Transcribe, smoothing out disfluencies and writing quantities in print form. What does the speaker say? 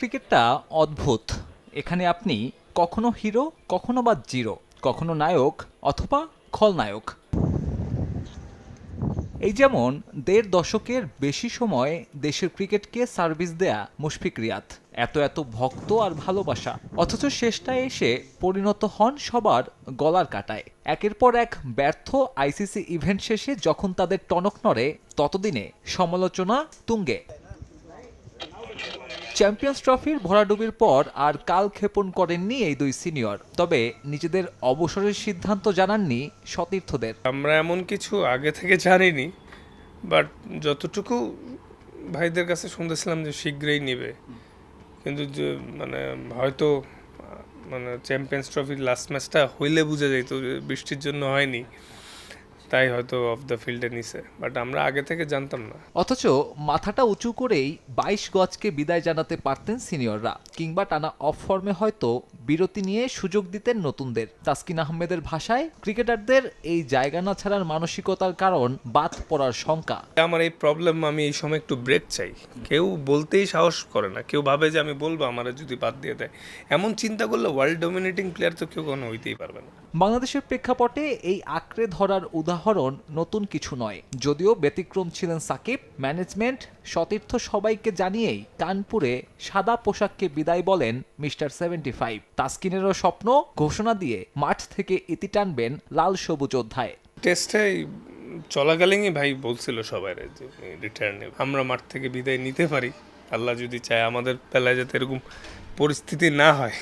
ক্রিকেটটা অদ্ভুত। এখানে আপনি কখনো হিরো, কখনো বা জিরো, কখনো নায়ক অথবা খলনায়ক। এই যেমন ১.৫ দশকের বেশি সময় দেশের ক্রিকেটকে সার্ভিস দেয়া মুশফিক রিয়াদ, এত এত ভক্ত আর ভালোবাসা, অথচ শেষটায় এসে পরিণত হন সবার গলার কাটায়। একের পর এক ব্যর্থ আইসিসি ইভেন্ট শেষে যখন তাদের টনক নড়ে, ততদিনে সমালোচনা তুঙ্গে। চ্যাম্পিয়ন্স ট্রফির ভরাডুবির পর আর কালক্ষেপণ করেননি এই দুই সিনিয়র, তবে নিজেদের অবসরের সিদ্ধান্ত জানাননি সতীর্থদের। আমরা এমন কিছু আগে থেকে জানিনি, বাট যতটুকু ভাইদের কাছে শুনতেছিলাম যে শীঘ্রই নেবে, কিন্তু যে হয়তো চ্যাম্পিয়ন্স ট্রফির লাস্ট ম্যাচটা হইলে বোঝা যেত যে বৃষ্টির জন্য হয়নি, তাই হয়তো অফ দ্য ফিল্ডে নিছে, বাট আমরা আগে থেকে জানতাম না। অথচ মাথাটা উঁচু করেই ২২ গজকে বিদায় জানাতে পারতেন সিনিয়ররা, কিংবা টানা অফ ফর্মে হয়তো বিরতি নিয়ে সুযোগ দিতেন নতুনদের। তাসকিন আহমেদের ভাষায়, ক্রিকেটারদের এই জায়গা না ছাড়ার মানসিকতার কারণ বাদ পড়ার শঙ্কা। আমার এই প্রবলেম, আমি এই সময় একটু ব্রেক চাই। কেউ বলতেই সাহস করে না, কেউ ভাবে যে আমি বলবো আমার যদি বাদ দিয়ে দেয়। এমন চিন্তা করলে ওয়ার্ল্ড ডমিনেটিং প্লেয়ার তো কেউ কোনো হইতেই পারবে না। বাংলাদেশের প্রেক্ষাপটে এই আঁকড়ে ধরার উদাহরণ নতুন কিছু নয়, যদিও ব্যতিক্রম ছিলেন সাকিব। ম্যানেজমেন্ট, সতীর্থ সবাইকে জানিয়েই কানপুরে সাদা পোশাককে বিদায় বলেন মিস্টার ৭৫। তাসকিনেরও স্বপ্ন, ঘোষণা দিয়ে মাঠ থেকে ইতি টানবেন লাল সবুজ অধ্যায়। টেস্টে চলাকালীনই ভাই বলছিল সবাই যে রিটায়ার নেব, আমরা মাঠ থেকে বিদায় নিতে পারি। আল্লাহ যদি চায় আমাদের বেলায় যাতে এরকম পরিস্থিতি না হয়।